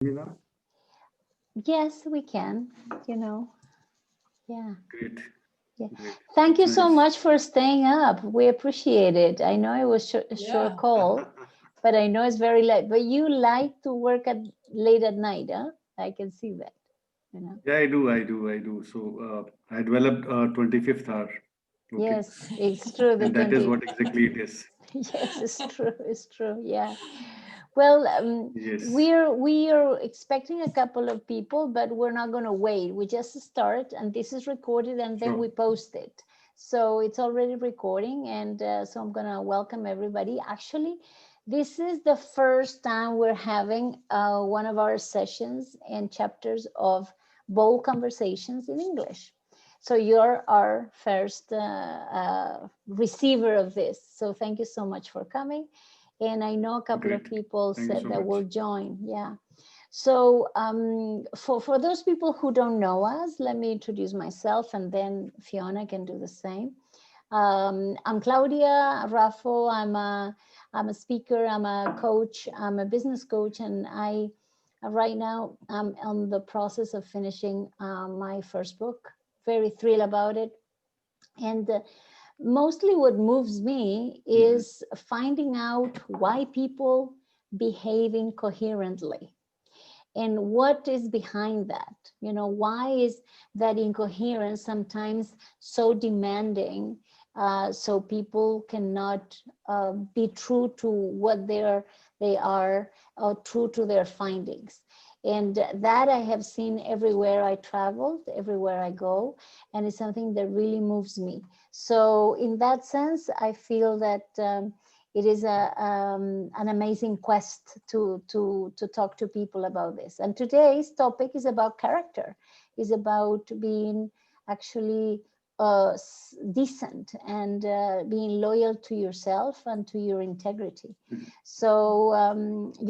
You know? Yes, we can, yeah. Great. Yeah. Great. Thank That's you so nice. much for staying up. We appreciate it. I know it was a short Yeah. call, but I know it's very late. But you like to work at late at night, huh? I can see that. Yeah, I do. I do. I do. So I developed a 25th hour. Okay. Yes, it's true. The And that is 20. what exactly it is. Yes, it's true. It's true. Yeah. Well, Yes. we are expecting a couple of people, but we're not going to wait. We just start, and this is recorded, and then we Sure. post it. So it's already recording, and so I'm going to welcome everybody. Actually, this is the first time we're having one of our sessions and chapters of Bold Conversations in English. So you're our first receiver of this. So thank you so much for coming. And I know a couple of Great. people Thank you said so that will much. join. Yeah. So for those people who don't know us, let me introduce myself, and then Fiona can do the same. I'm Claudia Raffo. I'm a speaker. I'm a coach. I'm a business coach, and I right now I'm on the process of finishing my first book. Very thrilled about it, and mostly what moves me Mhm. is finding out why people behave incoherently and what is behind that. Why is that incoherence sometimes so demanding, so people cannot be true to what they are, or true to their findings. And that I have seen everywhere I traveled, everywhere I go, and it's something that really moves me. So in that sense, I feel that it is an amazing quest to talk to people about this. And today's topic is about character, is about being actually decent and being loyal to yourself and to your integrity. Mhm. So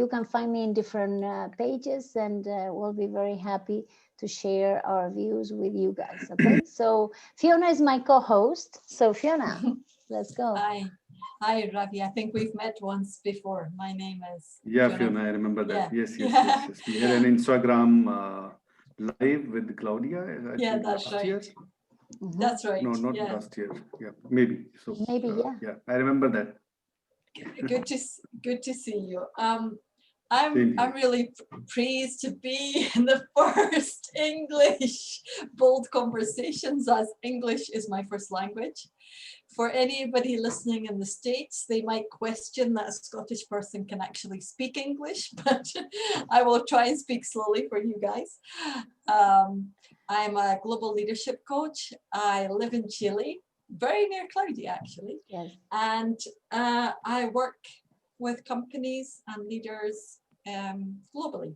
you can find me in different pages, and we'll be very happy to share our views with you guys. Okay, so Fiona is my co-host. So Fiona, let's go. Hi. Hi, Ravi. I think we've met once before. My name is Yeah, Fiona. Fiona, I remember that. Yeah. Yes, yes, yes, Yeah. yes. We had an Instagram live with Claudia, I Yeah, think that's last year. right. Mhm. That's right. No, not Yeah. last year. Yeah, maybe. So, Maybe, yeah. yeah, I remember that. Good to see you. Same I'm here. really pleased to be in the first English bold conversations, as English is my first language. For anybody listening in the States, they might question that a Scottish person can actually speak English, but I will try and speak slowly for you guys. I'm a global leadership coach. I live in Chile, very near Cloudy actually, Yes. and I work with companies and leaders globally.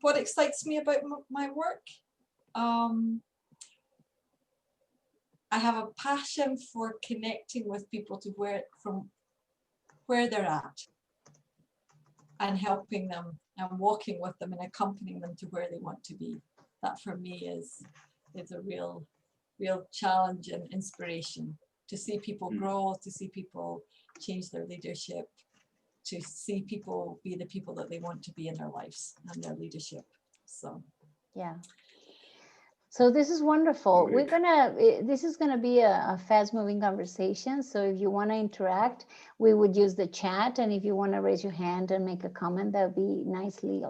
What excites me about my work? Um, I have a passion for connecting with people to from where they're at and helping them and walking with them and accompanying them to where they want to be. That for me is a real challenge and inspiration to see people Mm. grow, to see people change their leadership, to see people be the people that they want to be in their lives and their leadership. So Yeah. So this is wonderful. Great. This is gonna be a fast-moving conversation. So if you want to interact, we would use the chat, and if you want to raise your hand and make a comment, that would be nicely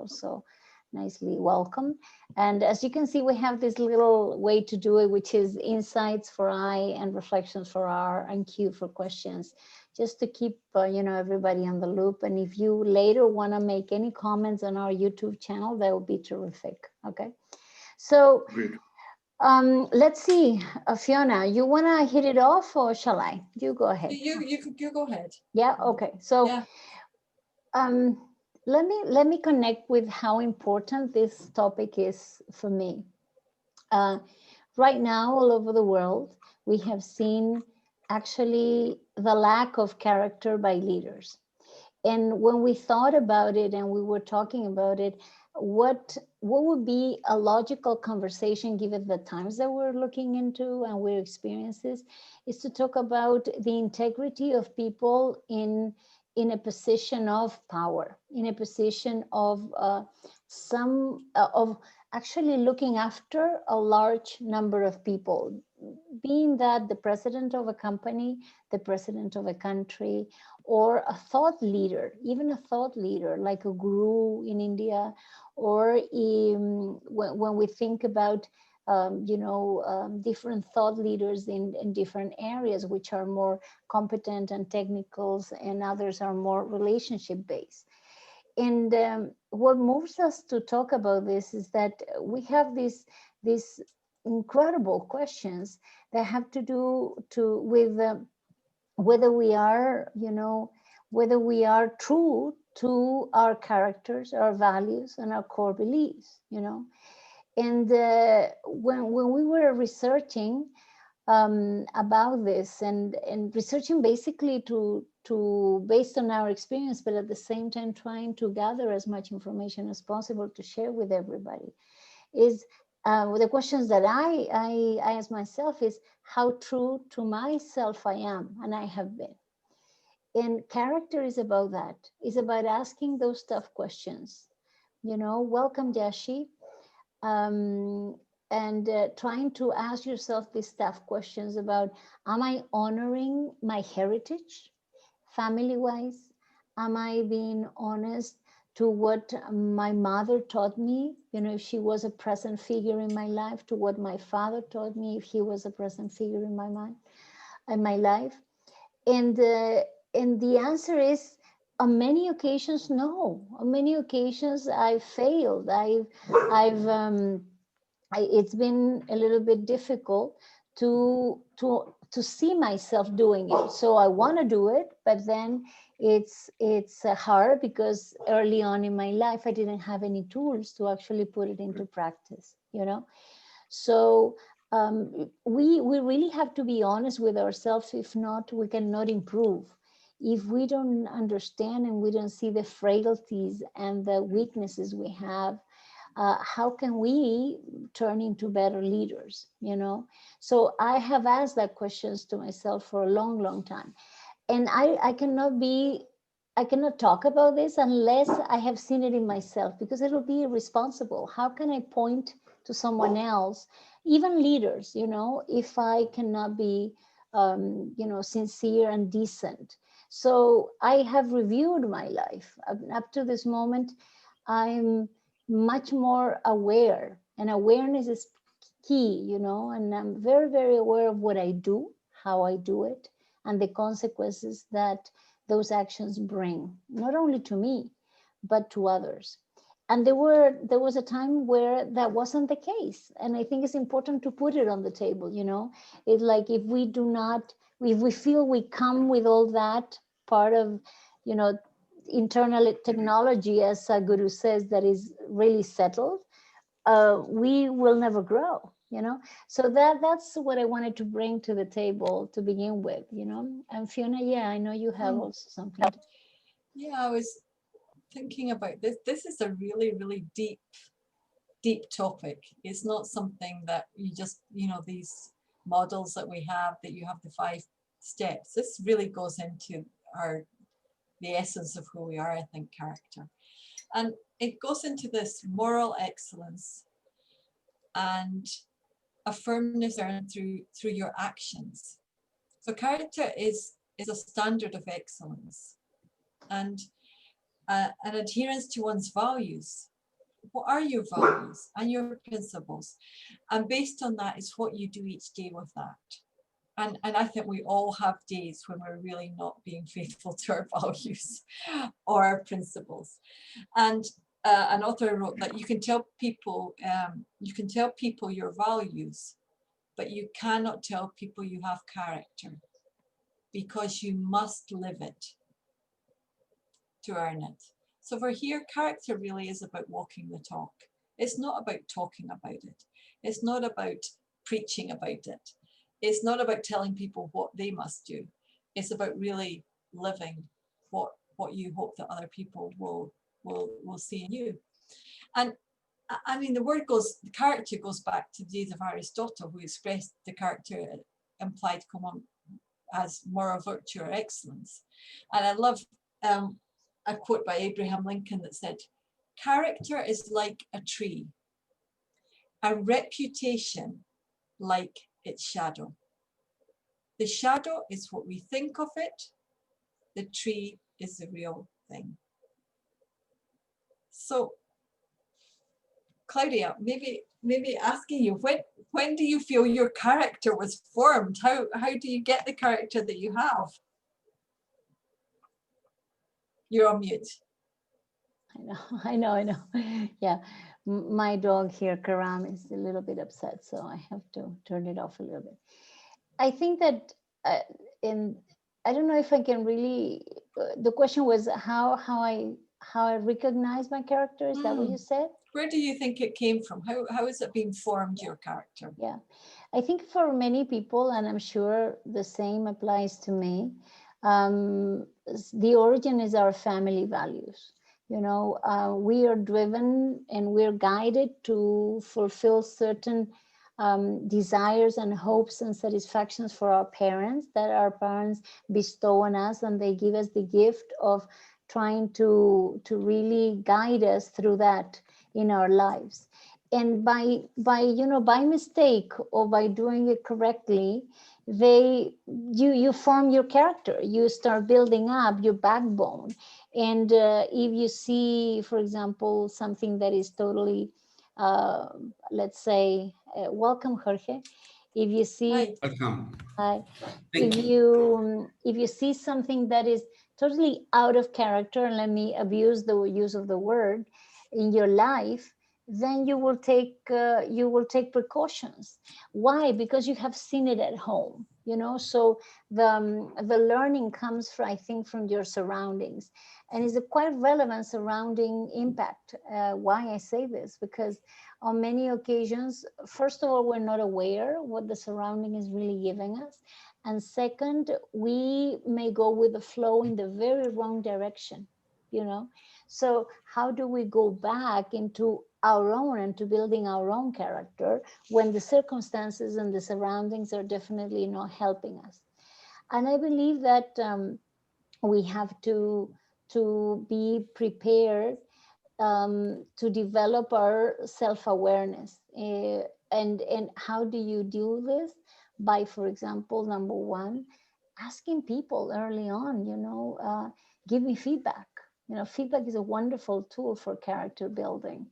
welcome. And as you can see, we have this little way to do it, which is insights for I and reflections for R and Q for questions, just to keep everybody on the loop. And if you later want to make any comments on our YouTube channel, that would be terrific. Okay. So Great. let's see, Fiona, you want to hit it off, or shall I? You go ahead. you go ahead. Yeah. Okay. So Yeah. um, let me connect with how important this topic is for me. Uh, right now, all over the world, we have seen actually the lack of character by leaders. And when we thought about it and we were talking about it, what would be a logical conversation given the times that we're looking into and we're experiences, is to talk about the integrity of people in a position of power, in a position of of actually looking after a large number of people, being that the president of a company, the president of a country, or a thought leader, even a thought leader like a guru in India, or when we think about different thought leaders in different areas, which are more competent and technicals, and others are more relationship based. And what moves us to talk about this is that we have these incredible questions that have to do with whether we are, whether we are true to our characters, our values, and our core beliefs, And when we were researching about this and researching basically to based on our experience, but at the same time trying to gather as much information as possible to share with everybody, is the questions that I ask myself is how true to myself I am and I have been. And character is about that. It's about asking those tough questions. Welcome, Jashi. And trying to ask yourself these tough questions about, am I honoring my heritage family-wise? Am I being honest to what my mother taught me? If she was a present figure in my life, to what my father taught me, if he was a present figure in my mind, in my life. And the answer is, on many occasions, no. On many occasions, I've failed. It's been a little bit difficult to see myself doing it. So I want to do it, but then it's hard because early on in my life, I didn't have any tools to actually put it into practice, So we really have to be honest with ourselves. If not, we cannot improve. If we don't understand and we don't see the frailties and the weaknesses we have, how can we turn into better leaders, So I have asked that questions to myself for a long, long time. And I cannot talk about this unless I have seen it in myself, because it'll be irresponsible. How can I point to someone else, even leaders, if I cannot be, sincere and decent? So I have reviewed my life. Up to this moment, I'm much more aware, and awareness is key, and I'm very, very aware of what I do, how I do it, and the consequences that those actions bring, not only to me, but to others. And there was a time where that wasn't the case. And I think it's important to put it on the table, It's like, if we feel we come with all that part of, internal technology, as Guru says, that is really settled, we will never grow, So that's what I wanted to bring to the table to begin with, And Fiona, yeah, I know you have also something. Yeah, I was thinking about this. This is a really, really deep topic. It's not something that you just, these models that we have, that you have the 5 steps. This really goes into the essence of who we are, I think, character. And it goes into this moral excellence and a firmness earned through your actions. So character is a standard of excellence and an adherence to one's values. What are your values and your principles? And based on that is what you do each day with that. And I think we all have days when we're really not being faithful to our values or our principles. And an author wrote that you can tell people your values, but you cannot tell people you have character, because you must live it to earn it. So for here, character really is about walking the talk. It's not about talking about it. It's not about preaching about it. It's not about telling people what they must do. It's about really living what you hope that other people will see in you. And I mean, the character goes back to the days of Aristotle, who expressed the character implied as moral virtue or excellence. And I love a quote by Abraham Lincoln that said, "Character is like a tree, a reputation like its shadow. The shadow is what we think of it. The tree is the real thing." So, Claudia, maybe asking you, when do you feel your character was formed? How do you get the character that you have? You're on mute. I know. Yeah, my dog here, Karam, is a little bit upset, so I have to turn it off a little bit. I think that I don't know if I can really. The question was how I recognize my character. Is that what you said? Where do you think it came from? How has it been formed, your character? Yeah, I think for many people, and I'm sure the same applies to me, the origin is our family values. You know, we are driven and we're guided to fulfill certain desires and hopes and satisfactions for our parents that our parents bestow on us, and they give us the gift of trying to really guide us through that in our lives. And by mistake or by doing it correctly, you form your character. You start building up your backbone. And if you see, for example, something that is totally, let's say, welcome, Jorge. If you see, Welcome. if you see something that is totally out of character, and let me abuse the use of the word, in your life, then you will take precautions. Why? Because you have seen it at home, you know. So the learning comes from, I think, from your surroundings, and is a quite relevant surrounding impact. Why I say this? Because on many occasions, first of all, we're not aware what the surrounding is really giving us, and second, we may go with the flow in the very wrong direction, you know. So how do we go back into our own and to building our own character when the circumstances and the surroundings are definitely not helping us? And I believe that we have to be prepared to develop our self-awareness. And how do you do this? By, for example, number one, asking people early on, you know, give me feedback. You know, feedback is a wonderful tool for character building.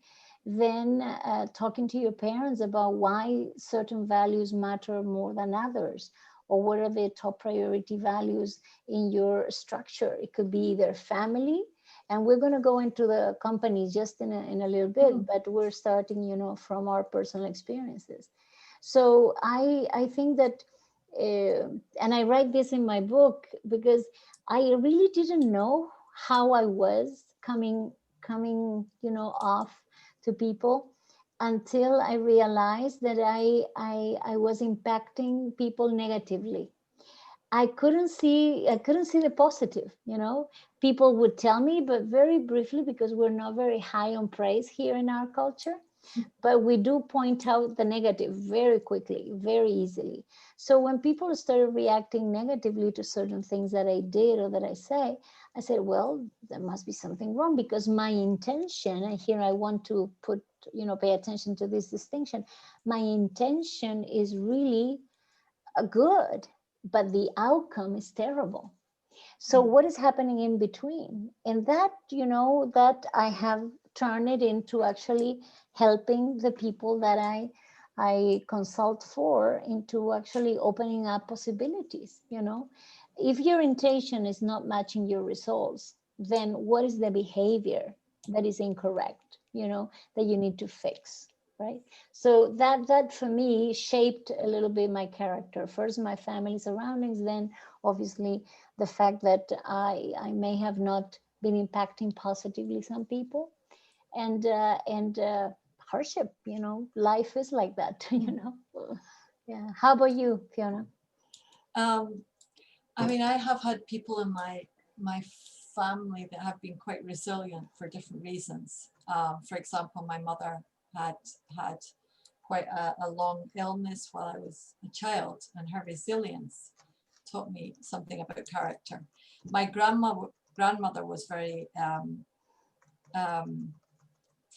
Then talking to your parents about why certain values matter more than others, or what are the top priority values in your structure. It could be either family, and we're going to go into the company just in a little bit, but we're starting, you know, from our personal experiences. So I think that, and I write this in my book because I really didn't know how I was coming, you know, off to people until I realized that I was impacting people negatively. I couldn't see the positive, you know. People would tell me, but very briefly, because we're not very high on praise here in our culture. But we do point out the negative very quickly, very easily. So when people started reacting negatively to certain things that I did or that I said, well, there must be something wrong, because my intention, and here I want to put, you know, pay attention to this distinction. My intention is really good, but the outcome is terrible. So what is happening in between? And that, you know, that I have turned it into actually helping the people that I consult for into actually opening up possibilities, you know. If your intention is not matching your results, then what is the behavior that is incorrect, you know, that you need to fix? Right. So that for me shaped a little bit my character. First, my family surroundings, then obviously the fact that I may have not been impacting positively some people, and hardship. You know, life is like that. You know. Yeah. How about you, Fiona? I mean, I have had people in my family that have been quite resilient for different reasons. For example, my mother had quite a long illness while I was a child, and her resilience taught me something about character. My grandma grandmother was very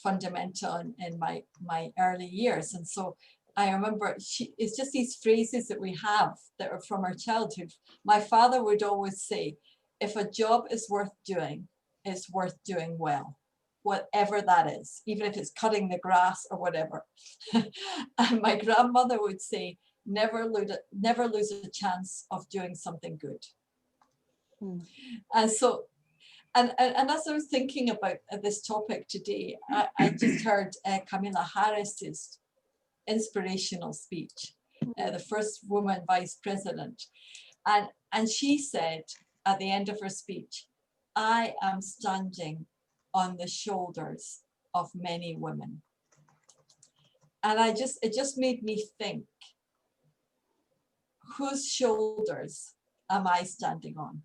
fundamental in my early years. And so I remember it's just these phrases that we have that are from our childhood. My father would always say, if a job is worth doing, it's worth doing well, whatever that is, even if it's cutting the grass or whatever. And my grandmother would say, never lose a chance of doing something good. And so, and as I was thinking about this topic today, I just heard Kamala Harris's inspirational speech, the first woman vice president. And she said at the end of her speech, I am standing on the shoulders of many women. And it just made me think, whose shoulders am I standing on?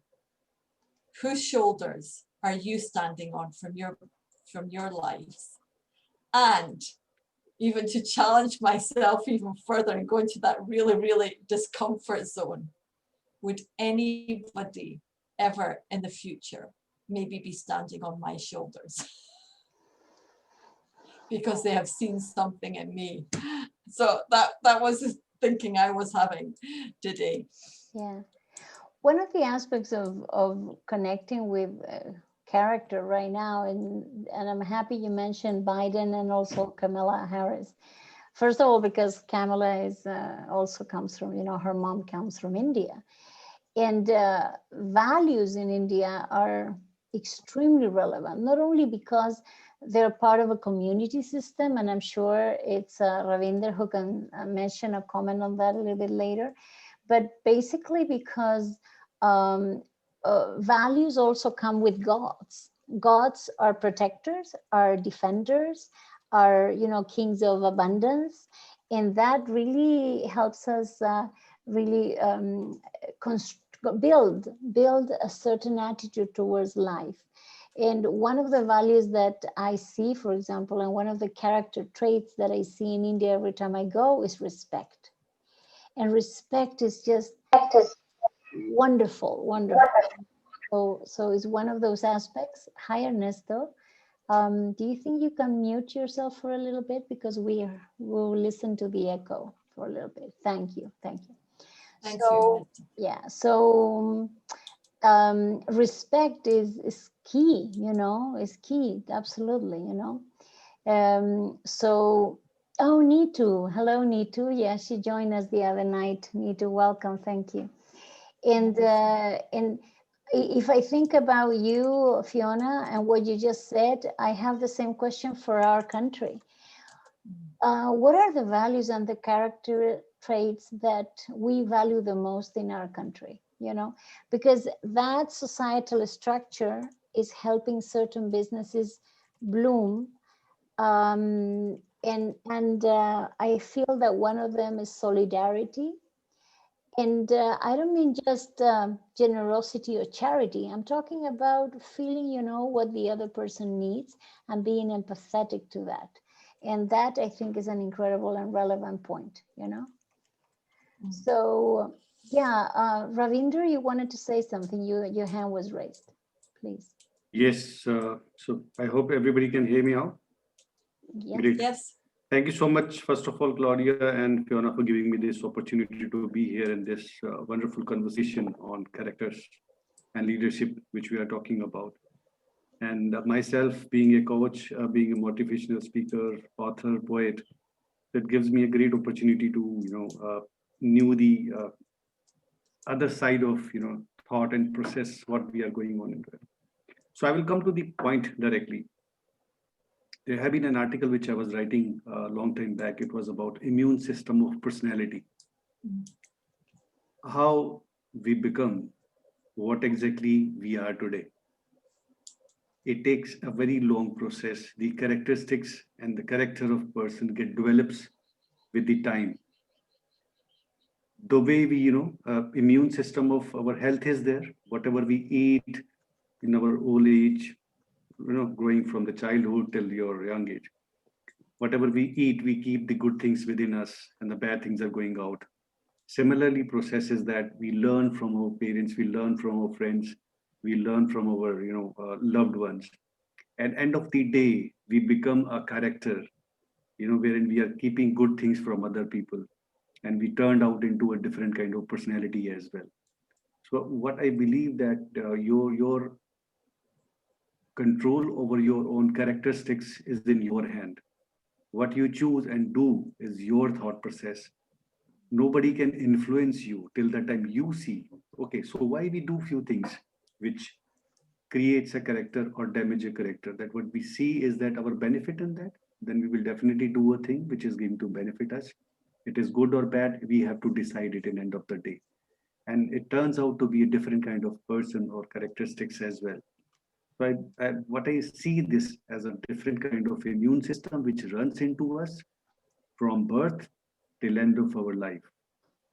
Whose shoulders are you standing on from your lives? And even to challenge myself even further and go into that really, really discomfort zone, would anybody ever in the future maybe be standing on my shoulders? Because they have seen something in me. So that was the thinking I was having today. Yeah. One of the aspects of connecting with character right now, and I'm happy you mentioned Biden and also Kamala Harris. First of all, because Kamala is also comes from, her mom comes from India. And values in India are extremely relevant, not only because they're part of a community system, and I'm sure it's Ravinder who can mention or comment on that a little bit later, but basically because values also come with gods. Gods are protectors, are defenders, are, kings of abundance. And that really helps us really build a certain attitude towards life. And one of the values that I see, for example, and one of the character traits that I see in India every time I go is respect. And respect is just wonderful. So it's one of those aspects. Hi, Ernesto. Do you think you can mute yourself for a little bit? Because we'll listen to the echo for a little bit. Thank you. Thank So, you. yeah, so respect is key, is key, absolutely, So, oh, Neetu, hello, Neetu. Yeah, she joined us the other night. Neetu, welcome, thank you. And if I think about you, Fiona, and what you just said, I have the same question for our country. What are the values and the character traits that we value the most in our country? Because that societal structure is helping certain businesses bloom. And I feel that one of them is solidarity. And I don't mean just generosity or charity. I'm talking about feeling, what the other person needs and being empathetic to that. And that, I think, is an incredible and relevant point, So, yeah, Ravinder, you wanted to say something. Your hand was raised, please. Yes, so I hope everybody can hear me out. Yes. Great. Yes. Thank you so much, first of all, Claudia and Fiona, for giving me this opportunity to be here in this wonderful conversation on characters and leadership, which we are talking about. And myself, being a coach, being a motivational speaker, author, poet, that gives me a great opportunity to, know the other side of, thought and process what we are going on into it. So I will come to the point directly. There have been an article which I was writing a long time back. It was about immune system of personality. How we become what exactly we are today. It takes a very long process. The characteristics and the character of person get develops with the time. The way we, immune system of our health is there. Whatever we eat in our old age, growing from the childhood till your young age. Whatever we eat, we keep the good things within us and the bad things are going out. Similarly, processes that we learn from our parents, we learn from our friends, We learn from our, loved ones. At end of the day, we become a character, wherein we are keeping good things from other people, and we turned out into a different kind of personality as well. So what I believe that your control over your own characteristics is in your hand. What you choose and do is your thought process. Nobody can influence you till the time you see, okay, so why we do few things which creates a character or damage a character, that what we see is that our benefit in that, then we will definitely do a thing which is going to benefit us. It is good or bad, we have to decide it in end of the day. And it turns out to be a different kind of person or characteristics as well. So what I see this as a different kind of immune system which runs into us from birth till end of our life.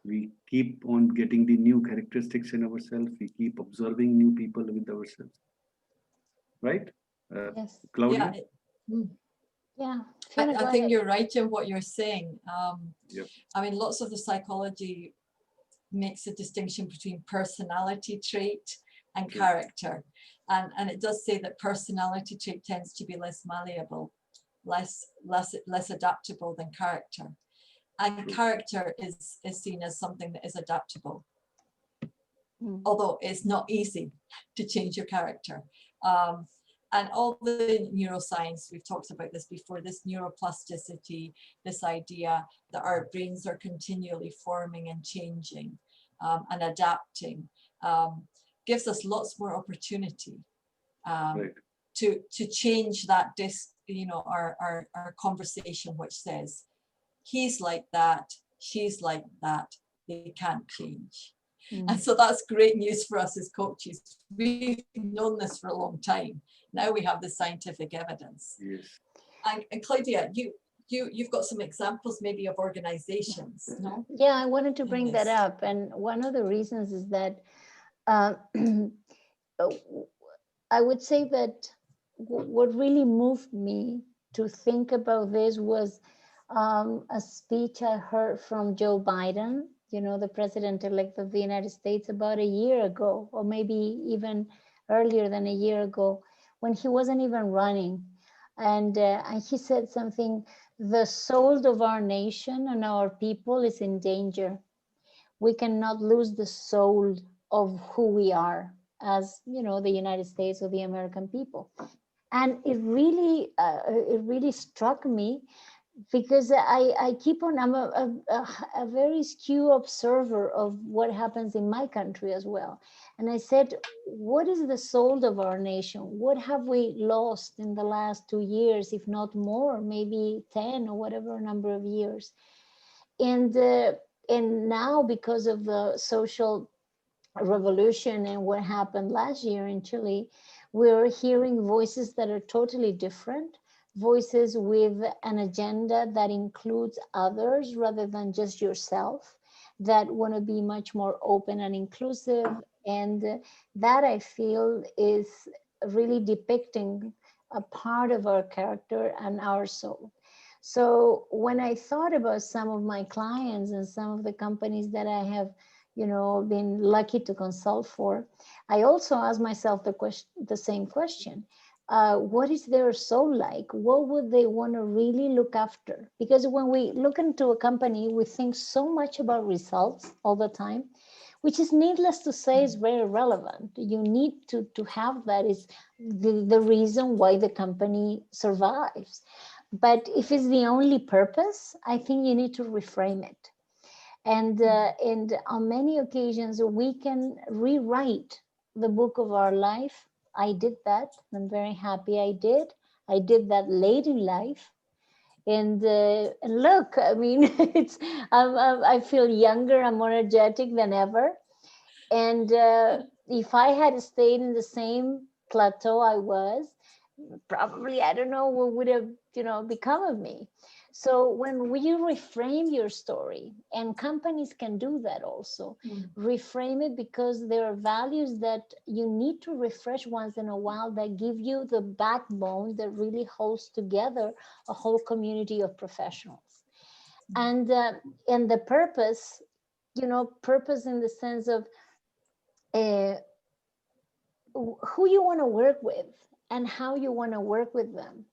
We keep on getting the new characteristics in ourselves. We keep observing new people with ourselves, right? Uh, Yes. Yeah, Claudia? Yeah. Fiona, I go think ahead. you're right in what you're saying. Yep. I mean, lots of the psychology makes a distinction between personality trait and True. character. And it does say that personality trait tends to be less malleable, less adaptable than character. And True. character is seen as something that is adaptable, Mm. although it's not easy to change your character. And all the neuroscience, we've talked about this before, this neuroplasticity, this idea that our brains are continually forming and changing and adapting, gives us lots more opportunity Right. to change that our conversation, which says, he's like that, she's like that, they can't change. And so that's great news for us as coaches. We've known this for a long time. Now we have the scientific evidence. Yes. And Claudia, you've got some examples maybe of organizations, no? Yeah, I wanted to bring that this. up. And one of the reasons is that I would say that what really moved me to think about this was a speech I heard from Joe Biden, the president-elect of the United States, about a year ago, or maybe even earlier than a year ago, when he wasn't even running. And he said something, the soul of our nation and our people is in danger. We cannot lose the soul of who we are as, the United States or the American people. And it really struck me because I keep on, I'm a very skewed observer of what happens in my country as well. And I said, what is the soul of our nation? What have we lost in the last 2 years, if not more, maybe 10 or whatever number of years? And now, because of the social revolution and what happened last year in Chile, we're hearing voices that are totally different, voices with an agenda that includes others rather than just yourself, that want to be much more open and inclusive. And that, I feel, is really depicting a part of our character and our soul. So when I thought about some of my clients and some of the companies that I have been lucky to consult for, I also asked myself the same question. What is their soul like? What would they want to really look after? Because when we look into a company, we think so much about results all the time, which is, needless to say, is very relevant. You need to have that, is the reason why the company survives. But if it's the only purpose, I think you need to reframe it. And on many occasions, we can rewrite the book of our life. I did that. I'm very happy I did. I did that late in life. And look, I mean, I feel younger, I'm more energetic than ever. And if I had stayed in the same plateau I was, probably, I don't know what would have, become of me. So when you reframe your story, and companies can do that also, reframe it, because there are values that you need to refresh once in a while that give you the backbone that really holds together a whole community of professionals. And the purpose, purpose in the sense of who you want to work with and how you want to work with them,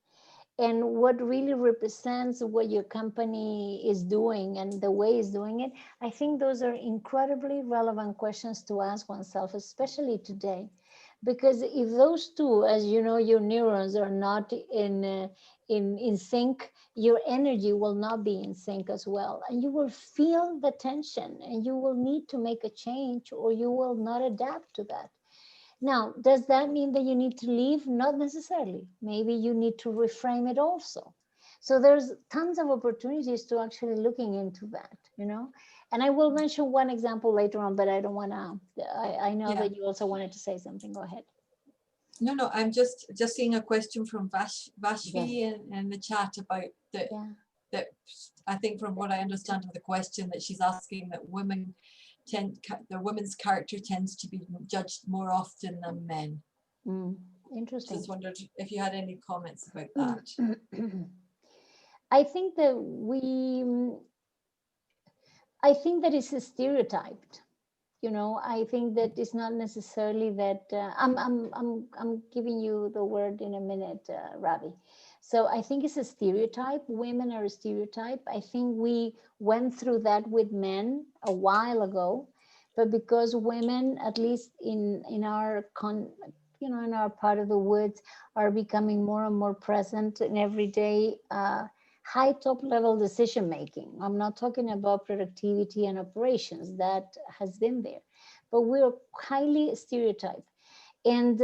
and what really represents what your company is doing and the way it's doing it. I think those are incredibly relevant questions to ask oneself, especially today. Because if those two, as you know, your neurons are not in sync, your energy will not be in sync as well. And you will feel the tension and you will need to make a change, or you will not adapt to that. Now, does that mean that you need to leave? Not necessarily. Maybe you need to reframe it also. So there's tons of opportunities to actually looking into that, you know. And I will mention one example later on, but I don't want to, I know Yeah. that you also wanted to say something. Go ahead. No, I'm just seeing a question from Vashvi Yes. in the chat about Yeah. that I think from what I understand of the question, that she's asking that the women's character tends to be judged more often than men. Interesting. Just wondered if you had any comments about that. I think that I think that it's stereotyped. You know, I think that it's not necessarily that I'm giving you the word in a minute, Ravi. So I think it's a stereotype. Women are a stereotype. I think we went through that with men a while ago, but because women, at least in our in our part of the woods, are becoming more and more present in everyday high top level decision making. I'm not talking about productivity and operations, that has been there, but we're highly stereotyped. And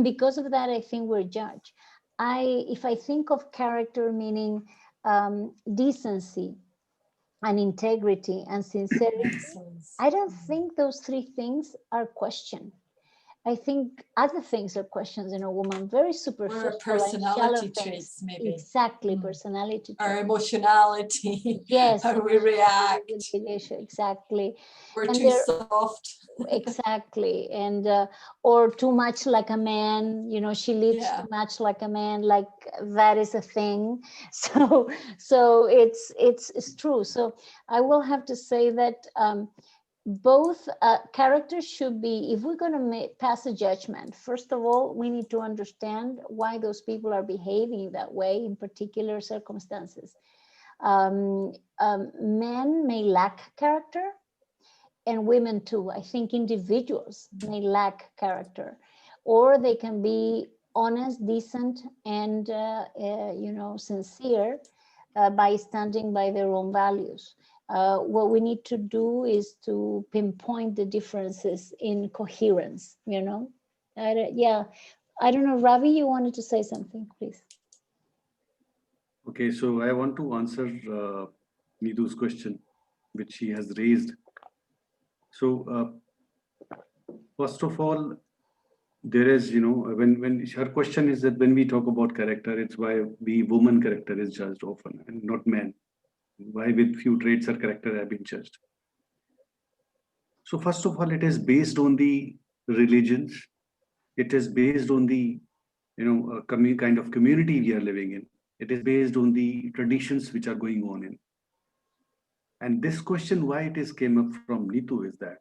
because of that, I think we're judged. If I think of character meaning decency and integrity and sincerity, I don't think those three things are questioned. I think other things are questions in a woman, very superficial and shallow personality things. traits, maybe. Exactly, personality Our traits. emotionality. Yes. How we react. Exactly. We're And too soft. exactly. And or too much like a man, you know, she lives too much like a man, like that is a thing. So it's true. So I will have to say that both characters should be, if we're going to pass a judgment, first of all, we need to understand why those people are behaving that way in particular circumstances. Men may lack character, and women too. I think individuals may lack character, or they can be honest, decent, and you know, sincere by standing by their own values. What we need to do is to pinpoint the differences in coherence, you know. Yeah, I don't know, Ravi, you wanted to say something, please. Okay, so I want to answer Nidhu's question, which she has raised. So first of all, there is, you know, when her question is that when we talk about character, it's why we woman character is judged often and not men. Why with few traits or character have been judged. So first of all, it is based on the religions. It is based on the, you know, kind of community we are living in. It is based on the traditions which are going on in. And this question, why it is came up from Neetu is that,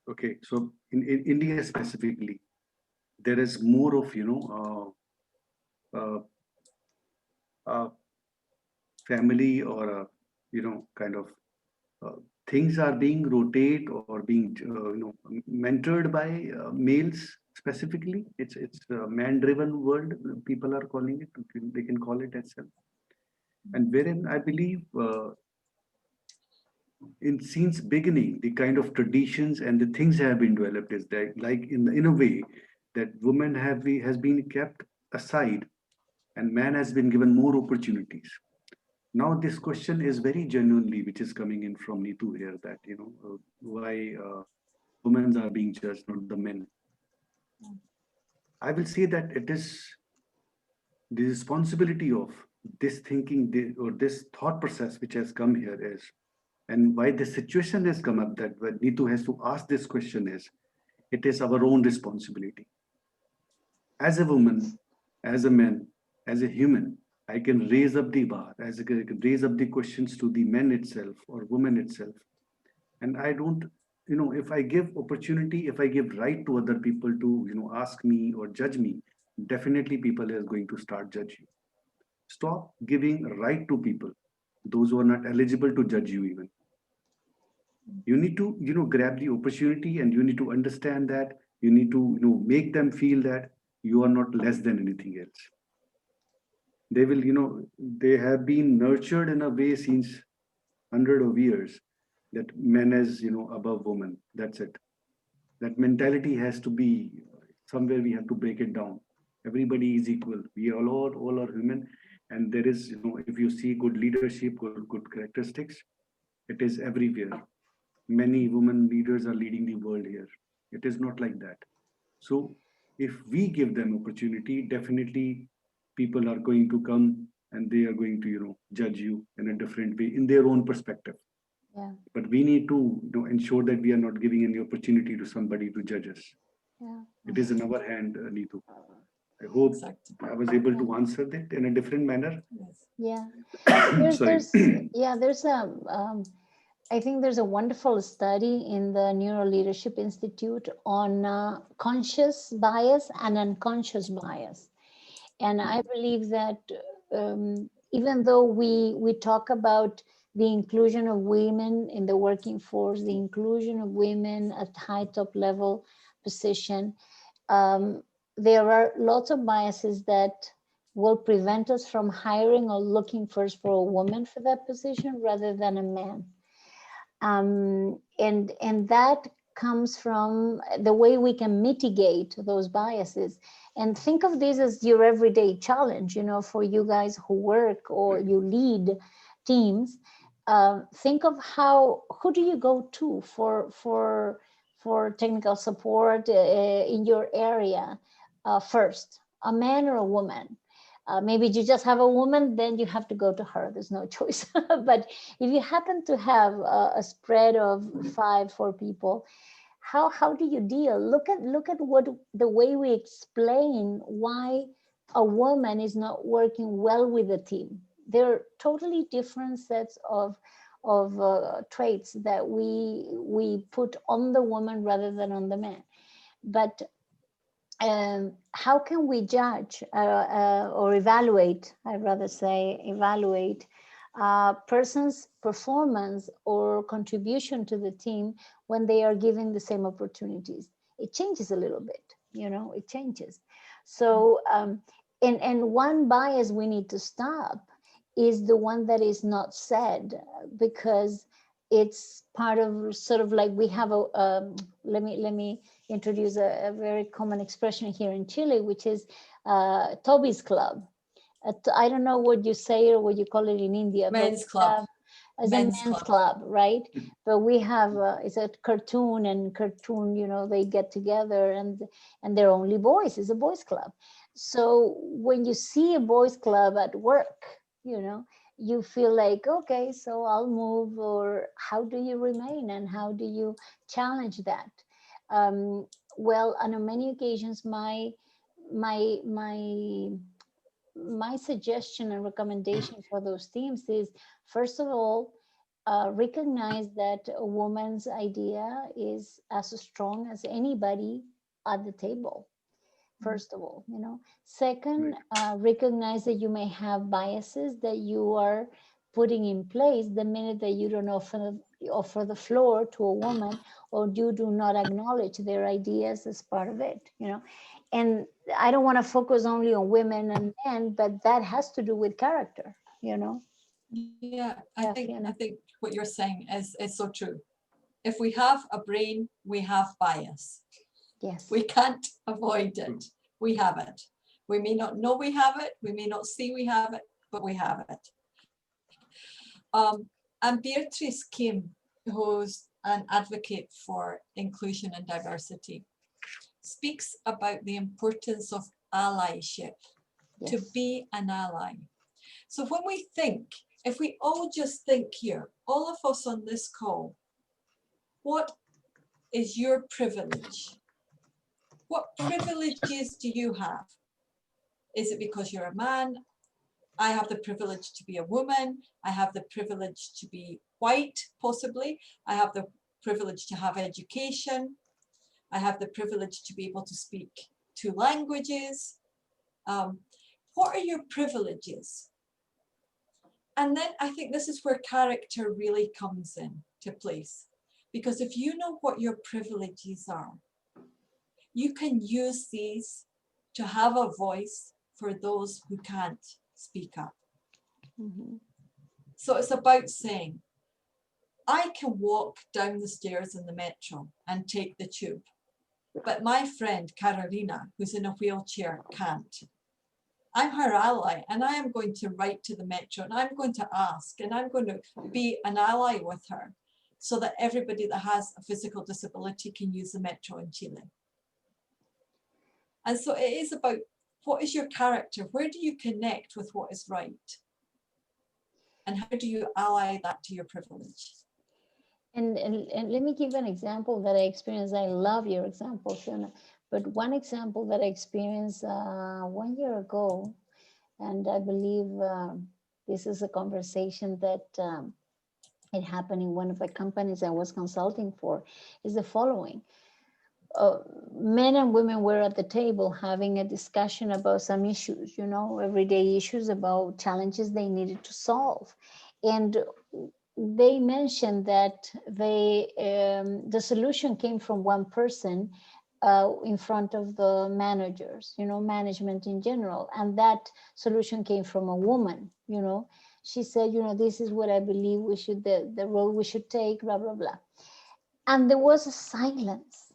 okay, so in India specifically, there is more of, you know, family or, you know, kind of things are being rotate or being, you know, mentored by males specifically. It's a man-driven world, people are calling it, they can call it as well. And wherein I believe in since beginning, the kind of traditions and the things have been developed is that, like in a way, that women has been kept aside and man has been given more opportunities. Now this question is very genuinely, which is coming in from Neetu here, that, you know, why women are being judged, not the men. I will say that it is the responsibility of this thinking or this thought process which has come here is, and why the situation has come up that when Neetu has to ask this question is, it is our own responsibility. As a woman, as a man, as a human, I can raise up the bar, as I can raise up the questions to the men itself or woman itself. And I don't if I give opportunity, if I give right to other people to, ask me or judge me, definitely people are going to start judge you. Stop giving right to people, those who are not eligible to judge you even. You need to, grab the opportunity, and you need to understand that you need to, make them feel that you are not less than anything else. They will, they have been nurtured in a way since hundred of years that men is, above woman. That's it. That mentality has to be somewhere. We have to break it down. Everybody is equal. We all are human, and there is, if you see good leadership, good characteristics, it is everywhere. Many women leaders are leading the world here. It is not like that. So if we give them opportunity, definitely people are going to come, and they are going to, judge you in a different way in their own perspective. Yeah, But we need to, ensure that we are not giving any opportunity to somebody to judge us. yeah, It is in our hand, Neetu. I hope Exactly. I was able yeah, to answer that in a different manner. Yes. yeah. Sorry. There's a, I think there's a wonderful study in the Neuro Leadership Institute on conscious bias and unconscious bias. And I believe that even though we talk about the inclusion of women in the working force, the inclusion of women at high top level position, um, there are lots of biases that will prevent us from hiring or looking first for a woman for that position rather than a man. And that comes from the way we can mitigate those biases. And think of this as your everyday challenge, for you guys who work or you lead teams. Think of who do you go to for technical support in your area first, a man or a woman? Maybe you just have a woman, then you have to go to her. There's no choice. But if you happen to have a spread of 4 people, how do you deal? Look at what the way we explain why a woman is not working well with the team. They're totally different sets of traits that we put on the woman rather than on the man. But how can we judge or evaluate, I'd rather say evaluate, person's performance or contribution to the team when they are given the same opportunities? It changes a little bit, it changes. So, and one bias we need to stop is the one that is not said, because it's part of sort of like we have let me introduce a very common expression here in Chile, which is Toby's Club. I don't know what you say or what you call it in India. Men's club. As a men's club, right? But we have it's a cartoon, and cartoon, they get together and they're only boys. It's a boys club. So when you see a boys club at work, you feel like, okay, so I'll move. Or how do you remain, and how do you challenge that? Well, on many occasions, my my suggestion and recommendation for those teams is, first of all, recognize that a woman's idea is as strong as anybody at the table. First of all, Second, recognize that you may have biases that you are putting in place the minute that you don't offer the floor to a woman, or you do not acknowledge their ideas as part of it. And I don't want to focus only on women and men, but that has to do with character. Yeah, I think what you're saying is so true. If we have a brain, we have bias. Yes. We can't avoid it. We have it. We may not know we have it. We may not see we have it, but we have it. And Beatrice Kim, who's an advocate for inclusion and diversity, speaks about the importance of allyship, yes, to be an ally. So when we think, if we all just think here, all of us on this call, what is your privilege? What privileges do you have? Is it because you're a man? I have the privilege to be a woman. I have the privilege to be white, possibly. I have the privilege to have education. I have the privilege to be able to speak 2 languages. What are your privileges? And then I think this is where character really comes in to place. Because if you know what your privileges are, you can use these to have a voice for those who can't speak up. Mm-hmm. So it's about saying, I can walk down the stairs in the metro and take the tube, but my friend Carolina, who's in a wheelchair, can't. I'm her ally, and I am going to write to the metro, and I'm going to ask, and I'm going to be an ally with her so that everybody that has a physical disability can use the metro in Chile. And so it is about, what is your character? Where do you connect with what is right? And how do you ally that to your privilege? And let me give an example that I experienced. I love your example, Fiona. But one example that I experienced 1 year ago, and I believe this is a conversation that it happened in one of the companies I was consulting for, is the following. Men and women were at the table having a discussion about some issues, you know, everyday issues about challenges they needed to solve. And they mentioned that the solution came from one person in front of the managers, you know, management in general. And that solution came from a woman, you know. She said, you know, this is what I believe we should, the role we should take, blah, blah, blah. And there was a silence.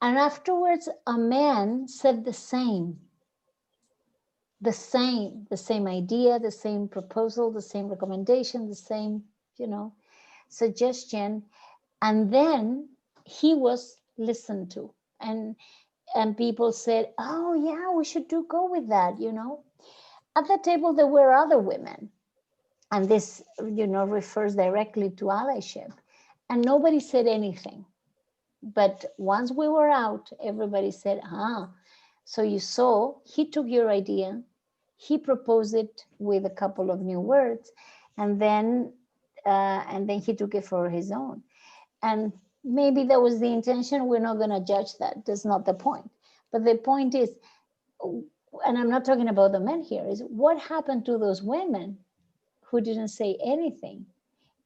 And afterwards, a man said the same idea, the same proposal, the same recommendation, the same, you know, suggestion. And then he was listened to, and people said, oh yeah, we should go with that, you know. At the table, there were other women, and this, you know, refers directly to allyship, and nobody said anything. But once we were out, everybody said, so you saw, he took your idea, he proposed it with a couple of new words, and then he took it for his own. And maybe that was the intention. We're not going to judge that. That's not the point. But the point is, and I'm not talking about the men here, is what happened to those women who didn't say anything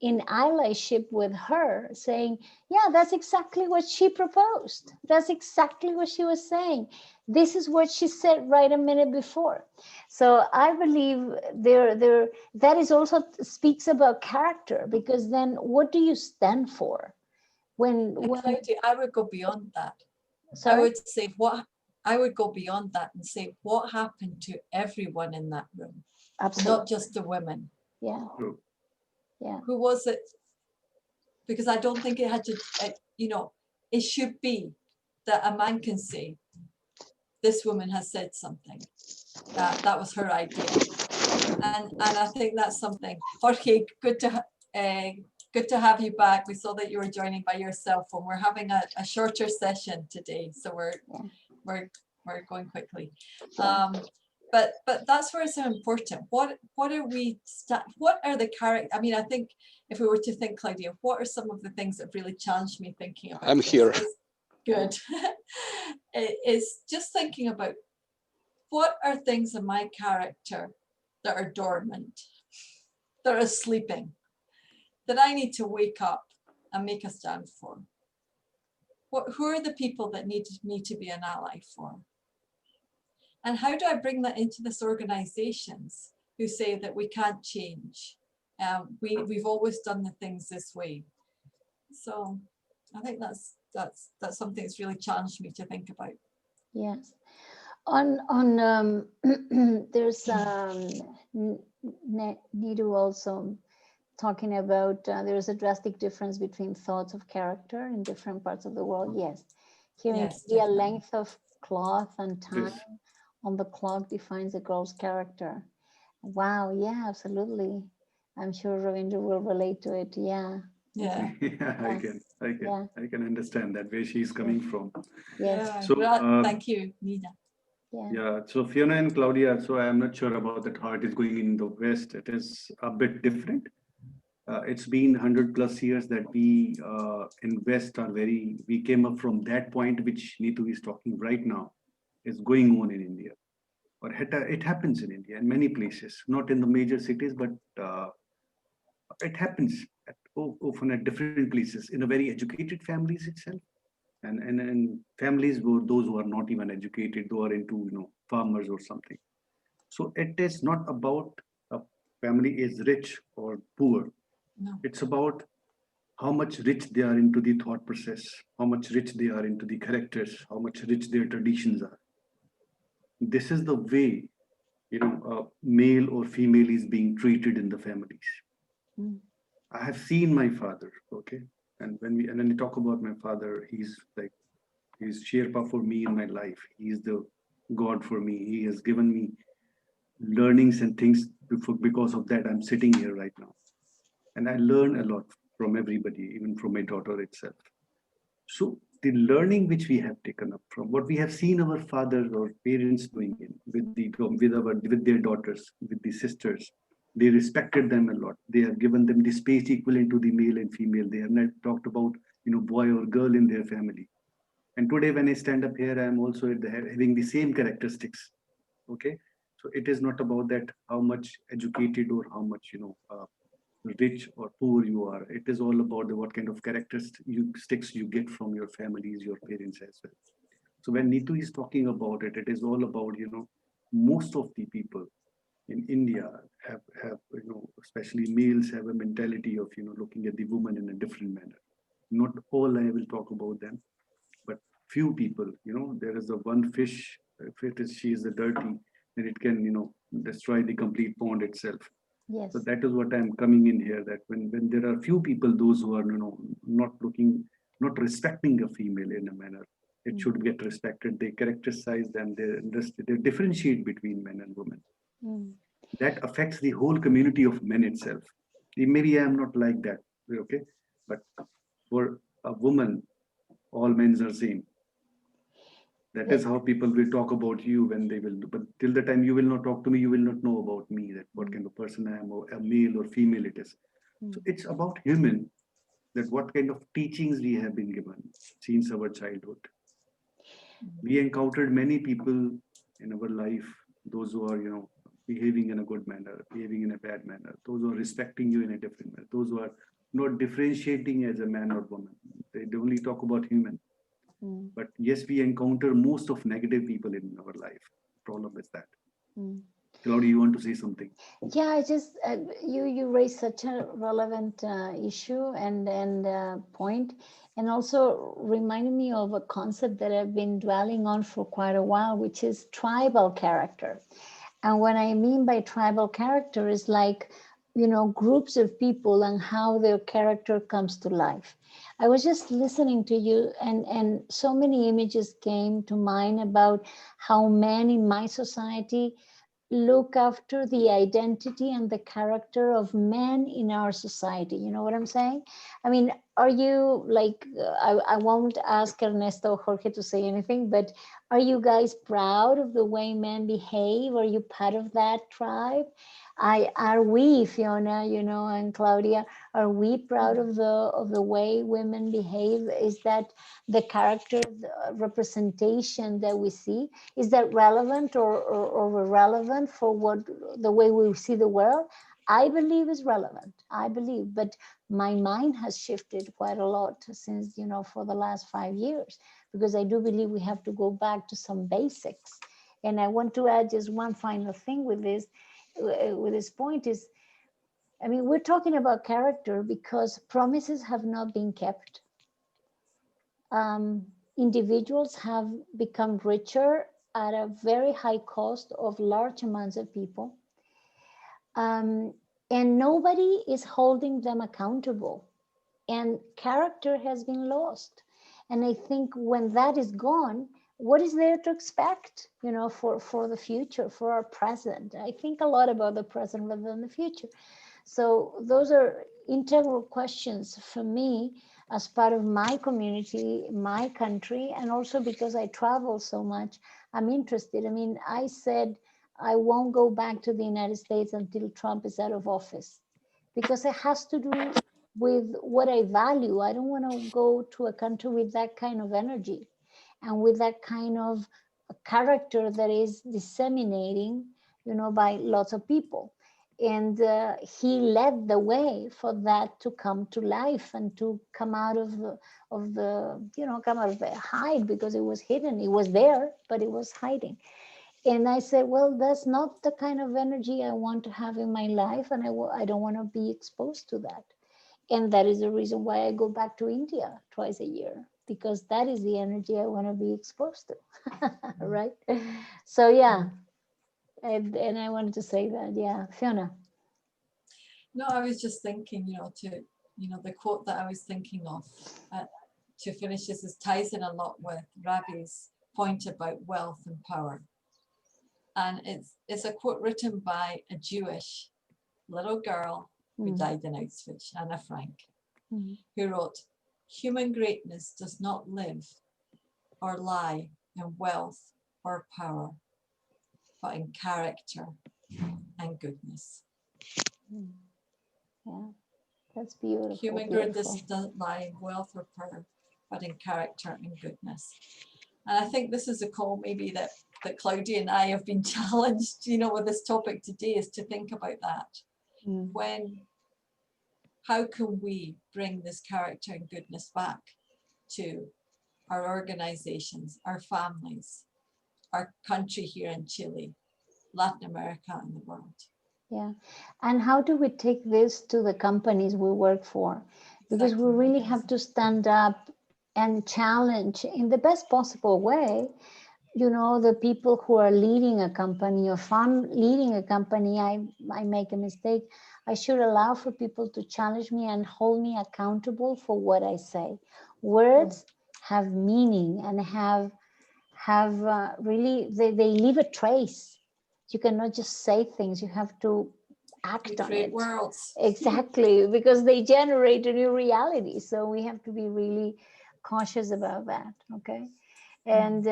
in allyship with her, saying, yeah, that's exactly what she proposed. That's exactly what she was saying. This is what she said right a minute before. So I believe that is also speaks about character, because then what do you stand for? When Claudia, I would go beyond that. Sorry? I would say I would go beyond that and say, what happened to everyone in that room? Absolutely. Not just the women. Yeah. True. Yeah. Who was it? Because I don't think it had to, you know, it should be that a man can say, this woman has said something. That was her idea. And I think that's something. Jorge, good to have you back. We saw that you were joining by your cell phone. We're having a shorter session today, so we're going quickly. But that's where it's so important. What are the character? I mean, I think if we were to think, Claudia, what are some of the things that really challenged me thinking about? I'm here. Good. It's just thinking about what are things in my character that are dormant, that are sleeping, that I need to wake up and make a stand for. Who are the people that need me to be an ally for? And how do I bring that into this organizations who say that we can't change? We've always done the things this way. So I think that's something that's really challenged me to think about. Yes. There's Nidu also talking about there's a drastic difference between thoughts of character in different parts of the world. Yes. Here in India, length of cloth and time on the clock defines a girl's character. Wow. Yeah, absolutely. I'm sure Ravindra will relate to it. Yeah. Yeah. I can understand that where she's coming from. Yes. Yeah. So thank you, Nina. Yeah. So Fiona and Claudia, so I'm not sure about that how it is going in the West. It is a bit different. It's been 100+ years that we in West are we came up from that point which Neetu is talking right now is going on in India. Or it happens in India in many places, not in the major cities, but it happens often at different places in a very educated families itself, and families who those who are not even educated, who are into farmers or something. So it is not about a family is rich or poor. No. It's about how much rich they are into the thought process, how much rich they are into the characters, how much rich their traditions are. This is the way male or female is being treated in the families. Mm. I have seen my father, okay, and when we talk about my father, he's Sherpa for me in my life. He's the God for me. He has given me learnings and things because of that. I'm sitting here right now, and I learn a lot from everybody, even from my daughter itself. So the learning which we have taken up from what we have seen our fathers or parents doing with their daughters, with the sisters, they respected them a lot. They have given them the space equivalent to the male and female. They have not talked about boy or girl in their family. And today when I stand up here, I am also having the same characteristics. Okay, so it is not about that how much educated or how much rich or poor you are. It is all about what kind of characteristics you get from your families, your parents as well. So when Neetu is talking about it, it is all about most of the people in India have especially males have a mentality of looking at the woman in a different manner. Not all I will talk about them, but few people. There is a one fish. If she is a dirty, then it can destroy the complete pond itself. So Yes. that is what I'm coming in here. That when there are few people, those who are not looking, not respecting a female in a manner, it Mm. should get respected. They characterize them. They differentiate between men and women. Mm. That affects the whole community of men itself. Maybe I am not like that, okay, but for a woman, all men are same. That Yeah. is how people will talk about you when they will. But till the time you will not talk to me, you will not know about me. That what kind of person I am, or a male or female it is. So Mm. it's about human. That what kind of teachings we have been given since our childhood. We encountered many people in our life. Those who are behaving in a good manner, behaving in a bad manner. Those who are respecting you in a different manner. Those who are not differentiating as a man or woman. They only talk about human. Mm. But yes, we encounter most of negative people in our life. Problem is that. Mm. Claudia, you want to say something? Yeah, I just you raised such a relevant issue and point, and also reminded me of a concept that I've been dwelling on for quite a while, which is tribal character. And what I mean by tribal character is like, groups of people and how their character comes to life. I was just listening to you, and so many images came to mind about how men in my society look after the identity and the character of men in our society. You know what I'm saying? I mean, are you like, I won't ask Ernesto or Jorge to say anything, but are you guys proud of the way men behave? Are you part of that tribe? Are we, Fiona, and Claudia, are we proud of the way women behave? Is that the character, the representation that we see? Is that relevant or irrelevant for the way we see the world? I believe is relevant. I believe, but my mind has shifted quite a lot since, for the last 5 years, because I do believe we have to go back to some basics. And I want to add just one final thing with this point is, I mean, we're talking about character because promises have not been kept. Individuals have become richer at a very high cost of large amounts of people. And nobody is holding them accountable. And character has been lost. And I think when that is gone, what is there to expect, for the future, for our present? I think a lot about the present rather than the future. So those are integral questions for me as part of my community, my country, and also because I travel so much, I'm interested. I mean, I said I won't go back to the United States until Trump is out of office, because it has to do with what I value. I don't want to go to a country with that kind of energy and with that kind of character that is disseminating, by lots of people. And he led the way for that to come to life and to come out of come out of the hide, because it was hidden. It was there, but it was hiding. And I said, well, that's not the kind of energy I want to have in my life, and I don't want to be exposed to that. And that is the reason why I go back to India twice a year, because that is the energy I want to be exposed to. Right? So yeah, and I wanted to say that. Yeah, Fiona. No, I was just thinking, the quote that I was thinking of to finish this is ties in a lot with Ravi's point about wealth and power. And it's a quote written by a Jewish little girl who died in Auschwitz, Anna Frank, who wrote, "Human greatness does not live or lie in wealth or power, but in character and goodness." Yeah, that's beautiful. Human greatness doesn't lie in wealth or power, but in character and goodness. And I think this is a call maybe that Claudia and I have been challenged, with this topic today, is to think about that. How can we bring this character and goodness back to our organizations, our families, our country here in Chile, Latin America, and the world? Yeah. And how do we take this to the companies we work for? Because we really have to stand up and challenge in the best possible way, the people who are leading a company. Or if I'm leading a company, I make a mistake, I should allow for people to challenge me and hold me accountable for what I say. Words have meaning and have really, they leave a trace. You cannot just say things, you have to act on it. Worlds. Exactly, because they generate a new reality. So we have to be really cautious about that. Okay. And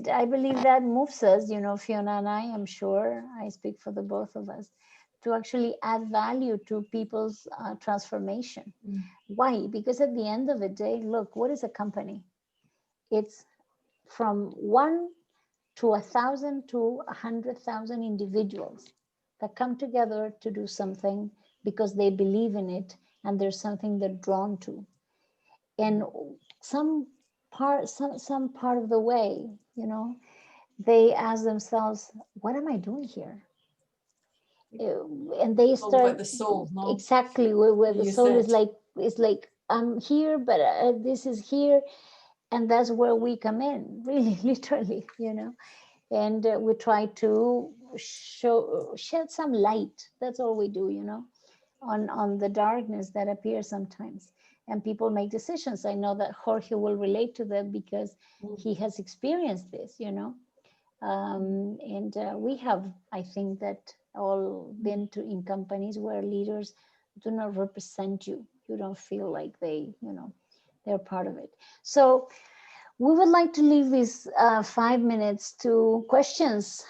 I believe that moves us, Fiona and I am sure, I speak for the both of us, to actually add value to people's transformation. Why? Because at the end of the day, look, what is a company? It's from 1 to 1,000 to 100,000 individuals that come together to do something because they believe in it and there's something they're drawn to. And some part of the way, they ask themselves, what am I doing here? And they start about the soul, no? Exactly, where the soul is like, I'm here, but this is here. And that's where we come in, really, literally, and we try to shed some light. That's all we do, on the darkness that appears sometimes. And people make decisions. I know that Jorge will relate to that because he has experienced this, and we have, I think, that all been in companies where leaders do not represent you. You don't feel like they're part of it. So we would like to leave these 5 minutes to questions,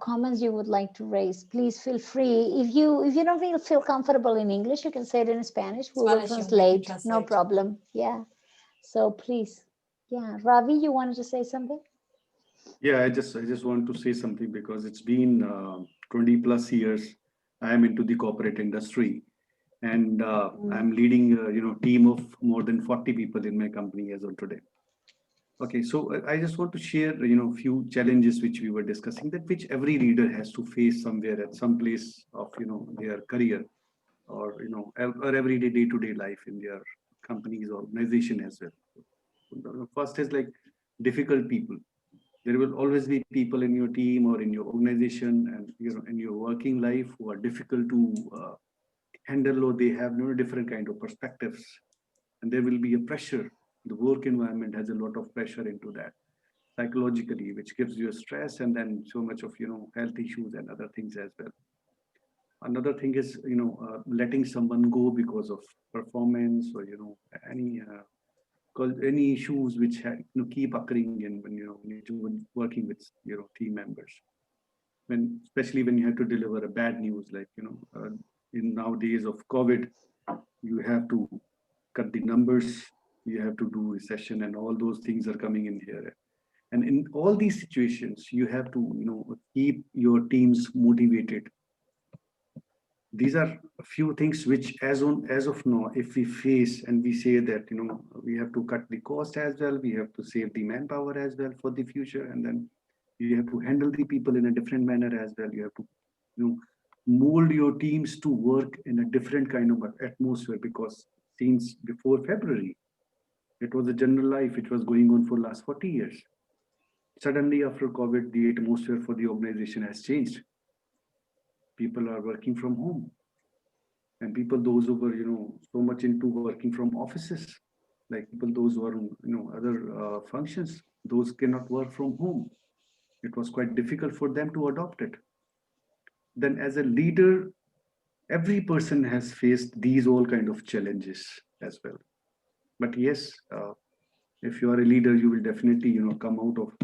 comments you would like to raise. Please feel free. If you don't feel comfortable in English, you can say it in Spanish. We will translate. No problem. Yeah. So please. Yeah. Ravi, you wanted to say something? Yeah, I just want to say something because it's been 20 plus years. I am into the corporate industry, and I'm leading a team of more than 40 people in my company as of today. Okay, so I just want to share, few challenges which we were discussing, that which every leader has to face somewhere at some place of, their career, or, or everyday day-to-day life in their companies, organization as well. The first is like difficult people. There will always be people in your team or in your organization and, in your working life who are difficult to handle, or they have different kind of perspectives, and there will be a pressure. The work environment has a lot of pressure into that psychologically, which gives you a stress, and then so much of health issues and other things as well. Another thing is letting someone go because of performance, or any any issues which keep occurring in when you're working with team members, when especially when you have to deliver a bad news, like in nowadays of COVID, you have to cut the numbers, you have to do recession, and all those things are coming in here. And in all these situations, you have to, keep your teams motivated. These are a few things which, as of now, if we face and we say that, we have to cut the cost as well, we have to save the manpower as well for the future, and then you have to handle the people in a different manner as well. You have to, mold your teams to work in a different kind of atmosphere, because since before February, it was a general life which was going on for last 40 years. Suddenly after COVID, the atmosphere for the organization has changed. People are working from home, and people, those who were, so much into working from offices, like people, those who are, other functions, those cannot work from home. It was quite difficult for them to adopt it. Then as a leader, every person has faced these all kind of challenges as well. But yes, if you are a leader, you will definitely, come out of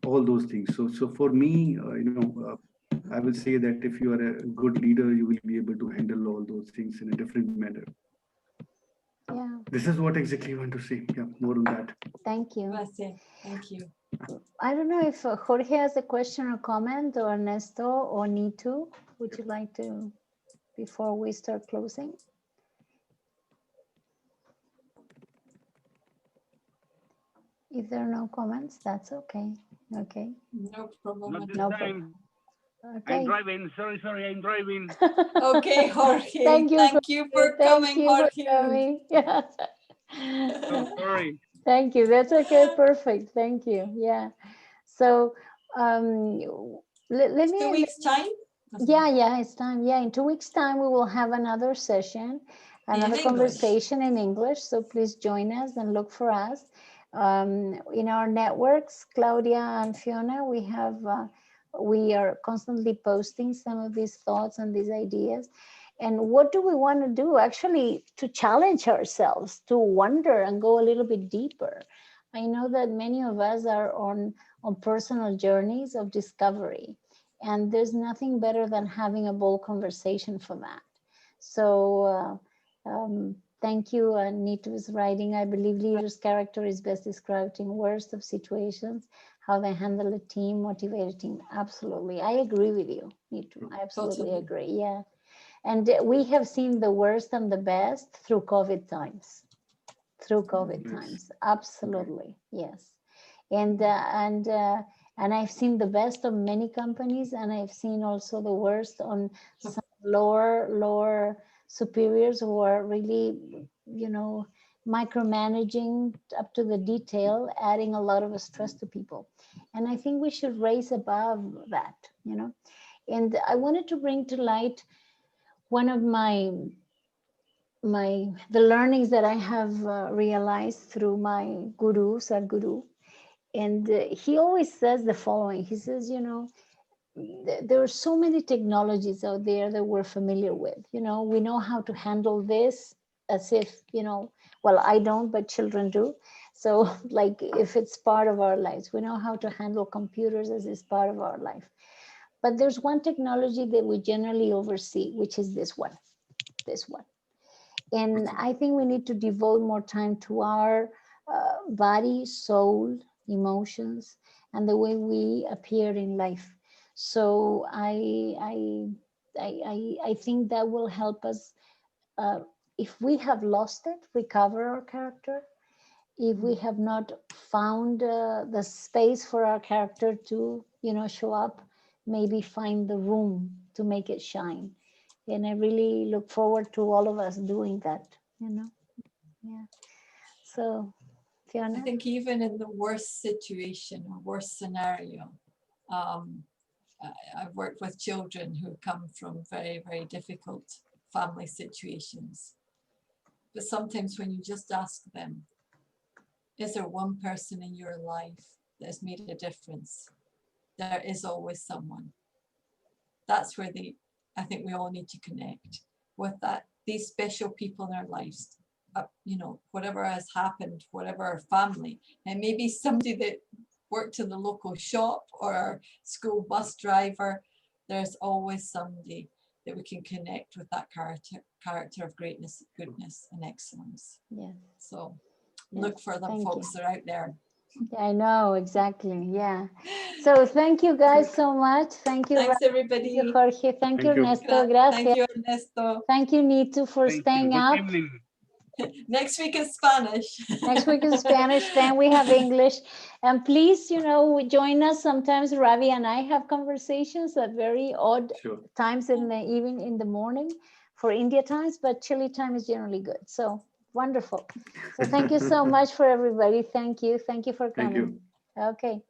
all those things. So for me, I will say that if you are a good leader, you will be able to handle all those things in a different manner. Yeah. This is what exactly I want to say. Yeah, more on that. Thank you. Thank you. I don't know if Jorge has a question or comment, or Ernesto or Nitu. Would you like to, before we start closing? If there are no comments, that's okay. Okay. No problem. Not this No time. problem. I'm Okay. driving. Sorry, I'm driving. Okay, Jorge. Thank you. Thank you for coming, Jorge. Yeah. Oh, sorry. Thank you. That's okay. Perfect. Thank you. Yeah. So let me. 2 weeks time? Yeah, it's time. Yeah, in 2 weeks' time, we will have another session, another conversation in English. So please join us and look for us. In our networks, Claudia and Fiona, we are constantly posting some of these thoughts and these ideas. And what do we want to do? Actually, to challenge ourselves, to wonder and go a little bit deeper. I know that many of us are on personal journeys of discovery, and there's nothing better than having a bold conversation for that. So thank you. Nitu's writing, I believe leader's character is best described in worst of situations, how they handle a team, motivate a team. Absolutely. I agree with you, Nitu. I absolutely agree. Yeah. And we have seen the worst and the best through COVID times. Absolutely. Yes. And I've seen the best of many companies, and I've seen also the worst on some lower superiors who are really, micromanaging up to the detail, adding a lot of stress to people. And I think we should raise above that, And I wanted to bring to light one of the learnings that I have realized through my guru, Sadhguru. And he always says the following. He says, there are so many technologies out there that we're familiar with. We know how to handle this as if, well, I don't, but children do. So like if it's part of our lives, we know how to handle computers as it's part of our life. But there's one technology that we generally oversee, which is this one. And I think we need to devote more time to our body, soul, emotions, and the way we appear in life. So I think that will help us, if we have lost it, recover our character. If we have not found the space for our character to, show up, maybe find the room to make it shine. And I really look forward to all of us doing that, Yeah. So, Fiona? I think even in the worst situation or worst scenario, I've worked with children who come from very, very difficult family situations. But sometimes when you just ask them, is there one person in your life that has made a difference? There is always someone. That's where I think we all need to connect with that. These special people in our lives, whatever has happened, whatever family, and maybe somebody that worked in the local shop or school bus driver, there's always somebody that we can connect with that character of greatness, goodness, and excellence. Yes. So Yes, look for them, thank folks. They're out there. I know, exactly. Yeah. So thank you guys so much. Thank you. Thanks, Thank everybody. you, Jorge. Thank you, Thank you. Ernesto. Gracias. Thank you, Ernesto. Thank you, Nitu, for Thank you. staying Good up. evening. Next week is Spanish. Next week is Spanish, then we have English. And please, join us. Sometimes Ravi and I have conversations at very odd Sure. times in the evening, in the morning for India times, but Chile time is generally good. So wonderful. So thank you so much for everybody. Thank you. Thank you for Thank coming. you. Okay.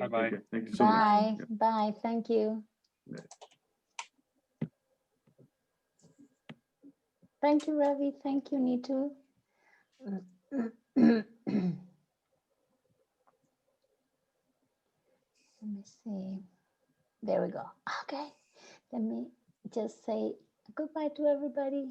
Bye-bye. Thank you so much. Bye. Yeah. Bye. Thank you. Bye. Thank you, Ravi. Thank you, Nitu. Let me see. There we go. Okay. Let me just say goodbye to everybody.